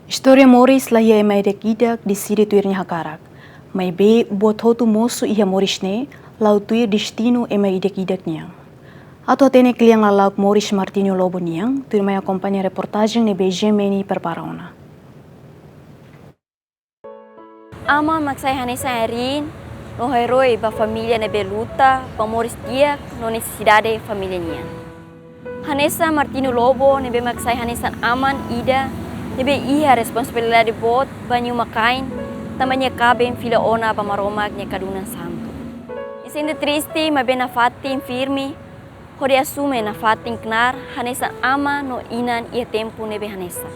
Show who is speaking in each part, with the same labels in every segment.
Speaker 1: História Moris lahia e mai rekidak di siri tuirnya hakarak. Mai be buat hotu mosu iha Moris ne, lau tuir destino e mai rekidak niang. Atau tene kliang lalauk Moris Martinho Lobo niang, tuir mai acompanha reportagem ne BG Meni Perparaona.
Speaker 2: Ama maksai Hanessa Erin, no heroi ba família nebe luta, ba Moris dia no necessidade família niang. Hanessa Martinho Lobo nebe maksai Hanessa Aman Ida, nebe iha responsabilidade bot banyu makain, tamanya kabem fila ona ba maromag nya kaduna santo. Isinde triste mabe na fatin firme, hode assume na fatin knar Hanessa ama no inan ia tempo nebe Hanessa.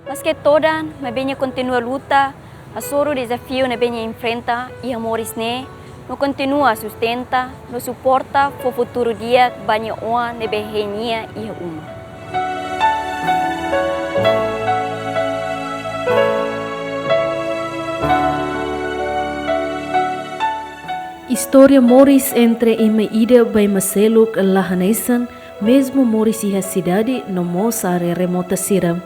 Speaker 2: Mas que toda mabe nya continua luta, a soro desafio na benha enfrenta e Moris ne, no continua sustenta, no suporta fo futuro dia banha oa ne behenia e uma.
Speaker 3: História Moris entre Ima Ida by Maseluk Lahanesan, mesmo Moris e a cidade no moça área remota Sira.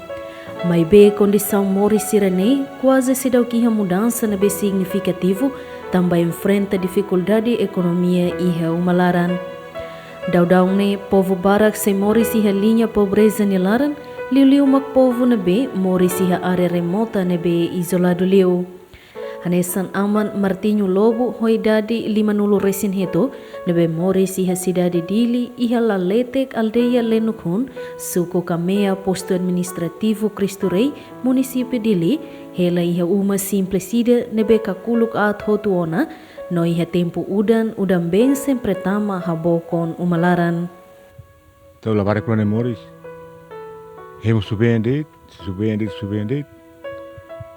Speaker 3: Mas bem condição Moris Sirane, quase se dá que a mudança não é significativo, também enfrenta dificuldade economia e a umalaran. Daudau ne povo barak se Moris e a linha pobreza nilaran, liu mak povo na be Moris e a área remota na be isolado liu. Hanesan Aman Martinho Lobo hoidade 50 resin heto nebe Moris iha cidade dili iha laletek aldeia Lenukun suku Kamea posto administrativo Cristo Rei município dili hela iha uma simplecida nebe kakuluk at hotuona no iha tempo udan bem sempre tama habokon umalaran.
Speaker 4: Tau la bare kurane Moris hemu subende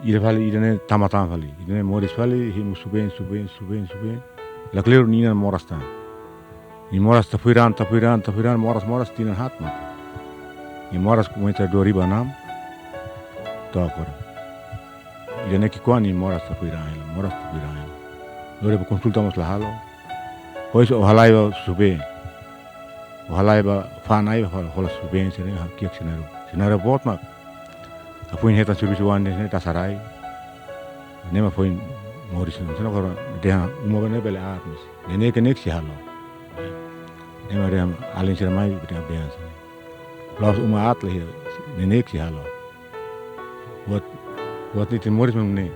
Speaker 4: ida vale ida ne tamatan vale ida ne Moris vale hemu suben la klero nina moras ta ni moras tapiran moras tinan hat mat ni moras kumeta 2006 to akora ida ne ki ni moras tapiran lore consultamos la halo pois ojalá iba sube ojalá iba fanai hola suben sene kiak senaro bot mak apuin heta serviço wane ne tasarai nema foi Moris no seno kora deha uma bane bele armis ne ke nek si halo nema dem alin sira mai bita beas plus uma atle hier ne nek si halo wat nit Moris ne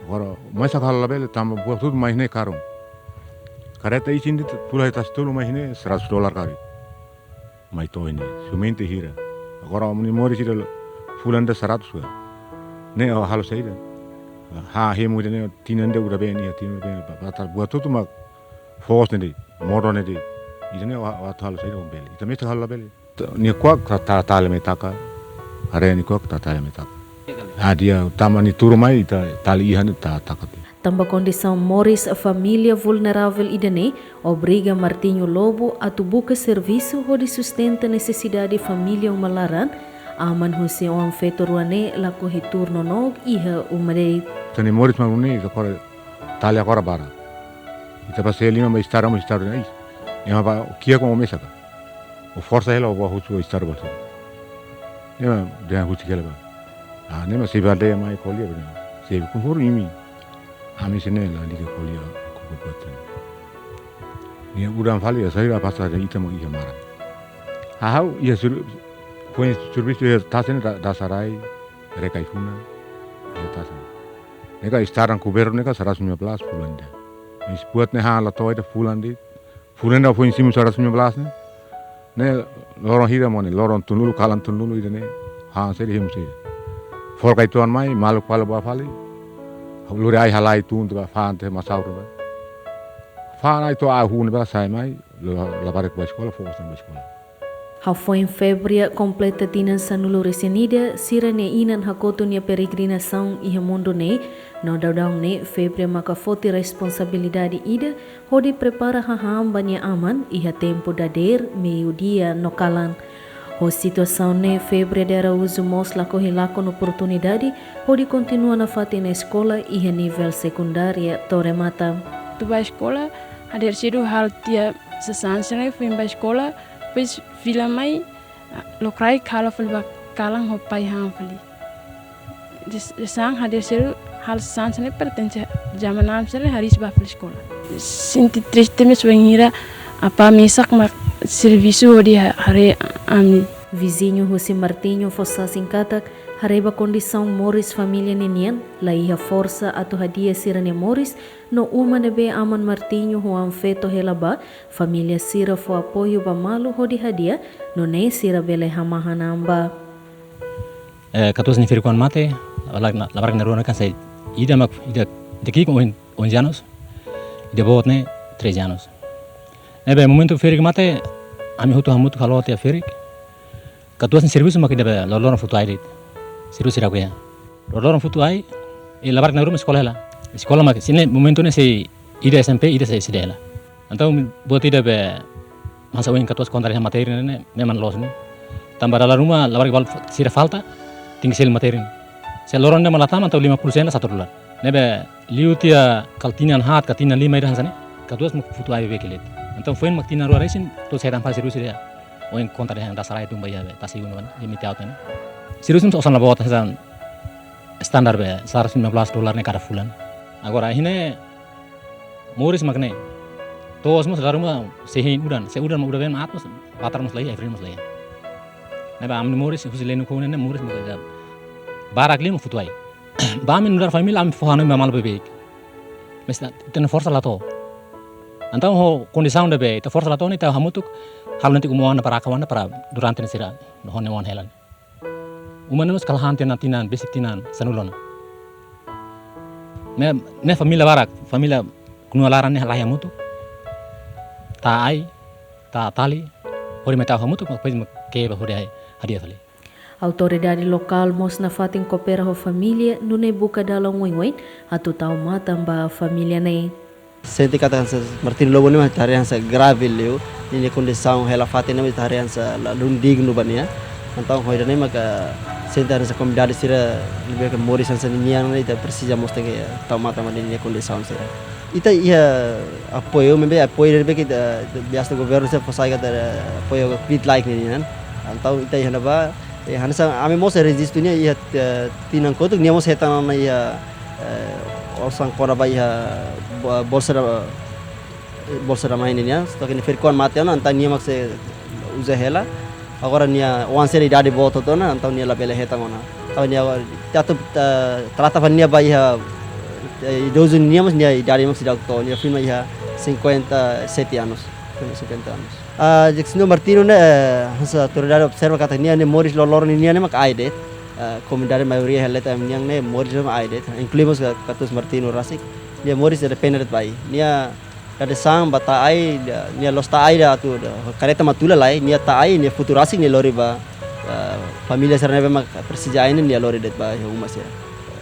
Speaker 4: kora mais sa halo bele tam buat tudo mais ne caro careta isinde pula tas tulu mais ne $100 kari mai to ini sumente hira kora muni Moris ida fulanda 100 sudah. Ne halo saida. Ha hemu ne tinande udah beni ya tinande beni. Batal buat tu mak force ne modern ne. Ida ne wat halo saida beli. Ita mesti halo beli. Ni kuak ta metaka. Are ni kuak ta metaka. Dia utama ni turu mai ita tali ihan ta takat.
Speaker 3: Tamba condição Moris a família vulnerável idane obriga Martinho Lobo a buka serviço onde sustenta necessidade família umalaran. Aman husi on fetoruane la kohitur nonog iha umare.
Speaker 4: Tani Moris maguni zakora tali agora bara. Ita pasel lima ma estar nai. Ema ba kia como mesa ka. O força ela o husu estar ba. Ema dia husu kela ba. Nema se vale mai kolia ba. Se ku hor imi. Ami sene la liga kolia ko boten. Ni udan fali ya sai pasa ita mo iha mara. Hau ia sur foi serviço de tasen da sarai recaifuna de tasen nega estaran coberto nega saras minha plas fulanda mas buat ne hala toida fulanda foi em cima saras minha plas ne loron hira moni loron tunulu kalan tunulu ide ne ha seri hemu sei for kai tuan mai maluk pala ba fali lure ai halai tun ba fante masauro ba fa ai to a hun ba sai mai la bare ba escola fo ba escola.
Speaker 3: Hau foi em fevereiro completa tinan sanulo resenida, sira ne inan hakoto nia peregrinação e mundo ne, no daudau ne fevereiro maka foti responsabilidade ida, hodi prepara haham banya aman iha tempo dader meio dia no kalan. Ho situação ne fevereiro dera uso mos lako hilako no oportunidade, hodi continua na fati na escola iha nível secundária tore mata.
Speaker 5: Tu ba escola, hader sido hal tia sesansene foi ba escola, pois vila mai lokrai kala fali ba kalang hopai hang fali sang hadir seru hal sansane pertence zaman am sere haris ba sekolah. Sinti triste me suengira apa mesak mak serviço de hare ami.
Speaker 3: Vizinho José Martinho fossa singkatak hareba condição Morris família nenian la iha força atau hadiah sirane Morris no uma nebe aman Martinho huam feto helaba família sira fo apoio ba malu hodi hadiah no ne sira bele hamahana amba.
Speaker 6: Katus ni firikuan mate la barang naruna kan sai ida daqui com 11 anos ida botne 13 anos. Nebe momento firik mate ami hutu hamut kalau tia firik katus ni serviço mak ida loloran futu aidit siru sira kuya loloran futu ai la barang naruma sekolah mak sini momento ne sei ida SMP ida sei sidela então bot ida be masa wing katus kontra materi ne memang los ne tambah dalam rumah la barang sira falta tinggal materi. Saya lorong dia malah taman atau 50 sen $1. Nebe liutia kaltinan hat kaltinan 5 ida hansane. Kaduas mak futu ai bekelet. Então foi mak tinan ruara isin to saya tanpa serius dia. O en kontra yang dasar itu bayar tasi uno ban limit out ne. Serius itu osan labot hasan standar be $115 ne kada fulan. Agora hine Morris makne. Tos mus garuma sehin udan, se udan udah ben atos batar mus lagi efrin mus lagi. Nebe amni Morris fusilenu ko ne Morris mus barak lima futuai. Bamin udar família am fohano mamal bebek. Mas ten força lato. Então ho condição de be, te força lato ni ta hamutuk hal nanti umuan para kawan para durante ni sira no hone mon helan. Umanus kalhan tinan basic tinan sanulon. Me família barak, família kunua laran ni halah hamutuk. Ta ai, ta tali, hori meta hamutuk mak pais ke ba hori hadiah tali.
Speaker 3: Autoridade local mos na fatin kopera ho família nune buka dalam ngoin atau tau mata ba família nei.
Speaker 7: Senti katakan Martin Lobo ni harian sa grave leu ini condição hela fatin ni harian sa lundig no bania. Então hoje nem maka senti sa comunidade sira lebih ke Morris sa nian ni ta precisa mos que tau mata ni condição sira. Ita ia apoio membe apoio lebih que biasa governo sa fosai kata apoio bit like ni kan. Então ita ia ba hansa ame mos resistunya ia tinang kotuk nia mos hetan na ia osang kora ba ia bolsa main nia stok ni firkuan mate na anta nia makse uza hela agora nia once ri dade boto to na anta nia la bele hetan ona tau nia tatu trata van nia ba ia dozun nia mos nia dade mos dak to nia fin ia 57 anos 50 anos. Jackson Martino ne hasa autoridade observa kata ni Morris lolor ni ne mak aidet comunidade maioria heleta yang ne Morris mak aidet incluímos katus Martino Rasik dia Morris dependent bai nia ada sang bata ai nia losta ai da tu kareta matula lai nia ta ai nia futurasik ni lori ba família sarane mak persija ini nia lori det ba umas ya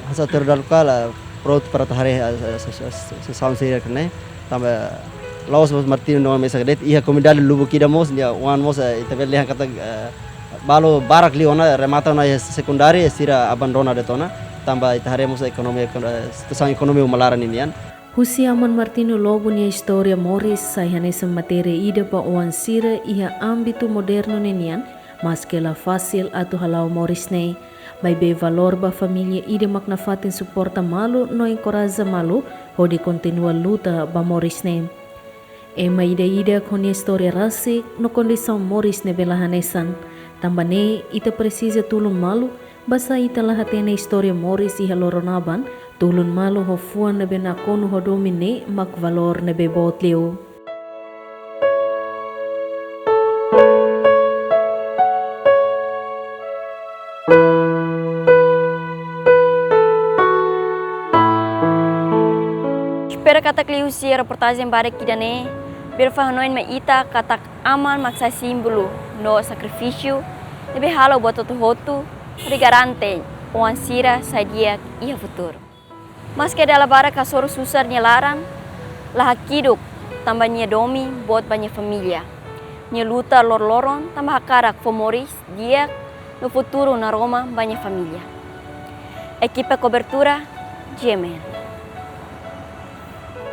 Speaker 7: hasa autoridade lokal pro para tahare sound saya kene tambah Laos mos Martino no mesa det ia comunidade lubu kida mos dia wan mos itabe leh kata balo barak li ona remata na secundária sira abandona de tona tamba itahare mos ekonomi tesang ekonomi umalaran inian.
Speaker 3: Husi aman Martino Lobo ni historia Morris sayhane sem materi ida pa oan sira iha ambitu moderno nenian mas que la fácil atau halau Morris nei mai be valor ba família ida makna fatin suporta malu no encoraja malu hodi continua luta ba Morris nei. Ema ida con história rasik no condição Morris ne bela hanesan. Tambane ita precisa tulun malu basa ita lahatene história Morris iha loronaban tulun malu ho fuan ne bena konu ho domine mak valor ne be botleo.
Speaker 2: Espero kata kliusi reportagem bare kidane berfahnoin me ita katak aman maksa simbolo no sacrifício nebe halo buat hotu de garante uan sira sadia ia futuro. Mas que dela bara kasoro susar nyelaran lah kiduk tambah nia domi buat banyak familia. Nia luta lor-loron tambah karak Morris dia no futuro na Roma banyak familia. Equipa cobertura GMN.